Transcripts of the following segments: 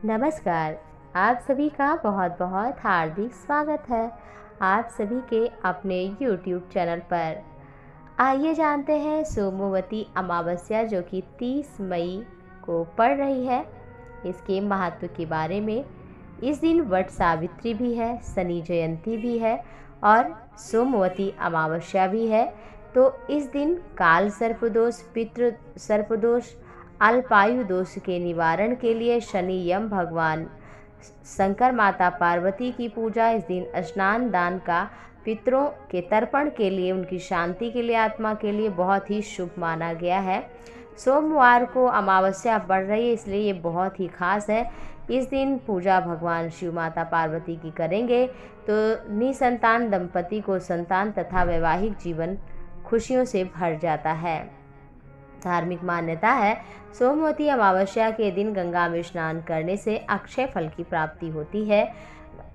नमस्कार। आप सभी का बहुत बहुत हार्दिक स्वागत है आप सभी के अपने YouTube चैनल पर। आइए जानते हैं सोमवती अमावस्या जो कि 30 मई को पड़ रही है, इसके महत्व के बारे में। इस दिन वट सावित्री भी है, शनि जयंती भी है और सोमवती अमावस्या भी है। तो इस दिन काल सर्पदोष, पितृ सर्पदोष, अल्पायु दोष के निवारण के लिए शनि यम भगवान शंकर, माता पार्वती की पूजा, इस दिन स्नान दान का पितरों के तर्पण के लिए, उनकी शांति के लिए, आत्मा के लिए बहुत ही शुभ माना गया है। सोमवार को अमावस्या पड़ रही है, इसलिए ये बहुत ही खास है। इस दिन पूजा भगवान शिव, माता पार्वती की करेंगे तो निसंतान दंपति को संतान तथा वैवाहिक जीवन खुशियों से भर जाता है। धार्मिक मान्यता है सोमवती अमावस्या के दिन गंगा में स्नान करने से अक्षय फल की प्राप्ति होती है।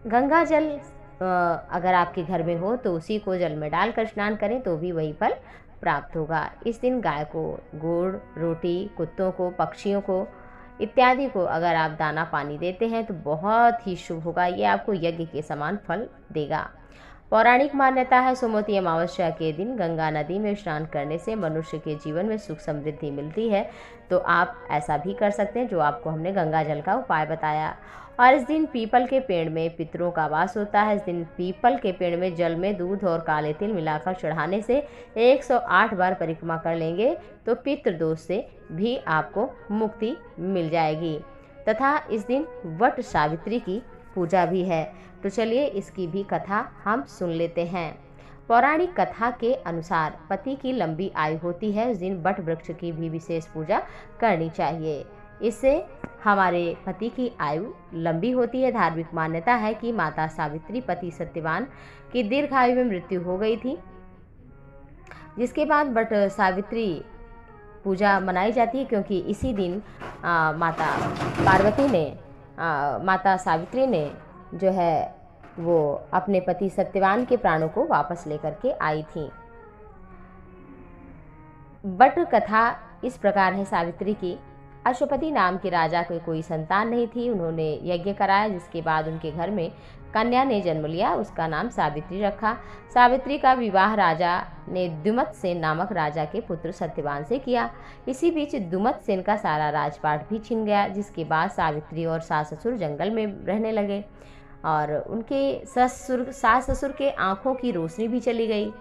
गंगा जल अगर आपके घर में हो तो उसी को जल में डालकर स्नान करें तो भी वही फल प्राप्त होगा। इस दिन गाय को गुड़, रोटी, कुत्तों को, पक्षियों को इत्यादि को अगर आप दाना पानी देते हैं तो बहुत ही शुभ होगा। ये आपको यज्ञ के समान फल देगा। पौराणिक मान्यता है सोमवती अमावस्या के दिन गंगा नदी में स्नान करने से मनुष्य के जीवन में सुख समृद्धि मिलती है। तो आप ऐसा भी कर सकते हैं जो आपको हमने गंगा जल का उपाय बताया। और इस दिन पीपल के पेड़ में पितरों का वास होता है। इस दिन पीपल के पेड़ में जल में दूध और काले तिल मिलाकर चढ़ाने से 108 बार परिक्रमा कर लेंगे तो पितृदोष से भी आपको मुक्ति मिल जाएगी। तथा इस दिन वट सावित्री की पूजा भी है। तो चलिए इसकी भी कथा हम सुन लेते हैं। पौराणिक कथा के अनुसार पति की लंबी आयु होती है, उस दिन वट वृक्ष की भी विशेष पूजा करनी चाहिए। इससे हमारे पति की आयु लंबी होती है। धार्मिक मान्यता है कि माता सावित्री, पति सत्यवान की दीर्घायु में मृत्यु हो गई थी, जिसके बाद वट सावित्री पूजा मनाई जाती है, क्योंकि इसी दिन माता सावित्री ने जो है वो अपने पति सत्यवान के प्राणों को वापस लेकर के आई थी। वट कथा इस प्रकार है सावित्री की। अश्वपति नाम के राजा को कोई संतान नहीं थी। उन्होंने यज्ञ कराया, जिसके बाद उनके घर में कन्या ने जन्म लिया। उसका नाम सावित्री रखा। सावित्री का विवाह राजा ने द्युमत्सेन नामक राजा के पुत्र सत्यवान से किया। इसी बीच द्युमत्सेन का सारा राजपाट भी छिन गया, जिसके बाद सावित्री और सास ससुर जंगल में रहने लगे और उनके सास ससुर के आंखों की रोशनी भी चली गई।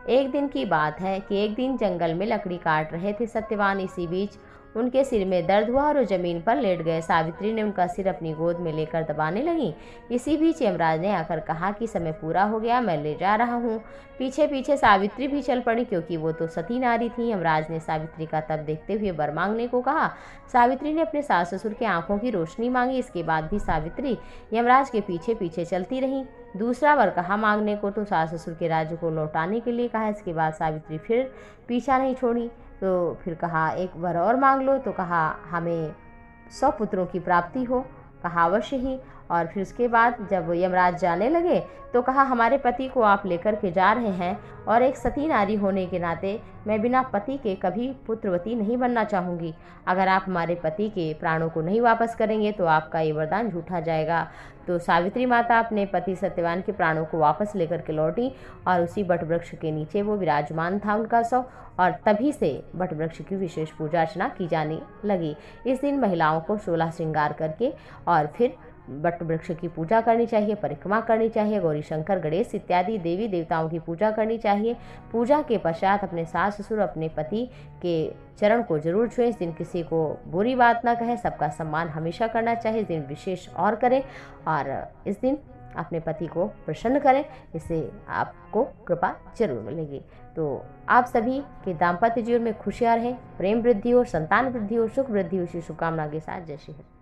एक दिन की बात है कि एक दिन जंगल में लकड़ी काट रहे थे सत्यवान। इसी बीच उनके सिर में दर्द हुआ और वो जमीन पर लेट गए। सावित्री ने उनका सिर अपनी गोद में लेकर दबाने लगी। इसी बीच यमराज ने आकर कहा कि समय पूरा हो गया, मैं ले जा रहा हूँ। पीछे पीछे सावित्री भी चल पड़ी, क्योंकि वो तो सती नारी थी। यमराज ने सावित्री का तब देखते हुए वर मांगने को कहा। सावित्री ने अपने सास ससुर के आंखों की रोशनी मांगी। इसके बाद भी सावित्री यमराज के पीछे पीछे चलती रही। दूसरा वर कहा मांगने को, तो सास ससुर के राज्य को लौटाने के लिए कहा। इसके बाद सावित्री फिर पीछा नहीं छोड़ी, तो फिर कहा एक वर और मांग लो, तो कहा हमें 100 पुत्रों की प्राप्ति हो, कहा अवश्य ही। और फिर उसके बाद जब यमराज जाने लगे तो कहा हमारे पति को आप लेकर के जा रहे हैं और एक सती नारी होने के नाते मैं बिना पति के कभी पुत्रवती नहीं बनना चाहूँगी। अगर आप हमारे पति के प्राणों को नहीं वापस करेंगे तो आपका ये वरदान झूठा जाएगा। तो सावित्री माता अपने पति सत्यवान के प्राणों को वापस लेकर के लौटी और उसी वट वृक्ष के नीचे वो विराजमान था उनका शव, और तभी से वट वृक्ष की विशेष पूजा अर्चना की जाने लगी। इस दिन महिलाओं को 16 श्रृंगार करके और फिर वट वृक्ष की पूजा करनी चाहिए, परिक्रमा करनी चाहिए, गौरी शंकर गणेश इत्यादि देवी देवताओं की पूजा करनी चाहिए। पूजा के पश्चात अपने सास ससुर, अपने पति के चरण को जरूर छुएं। इस दिन किसी को बुरी बात ना कहें, सबका सम्मान हमेशा करना चाहिए। इस दिन विशेष और करें और इस दिन अपने पति को प्रसन्न करें, इससे आपको कृपा जरूर मिलेगी। तो आप सभी के दाम्पत्य जीवन में खुशियाँ रहें, प्रेम वृद्धि हो, संतान वृद्धि हो, सुख वृद्धि हो, इसी शुभकामना के साथ जय श्री हरि।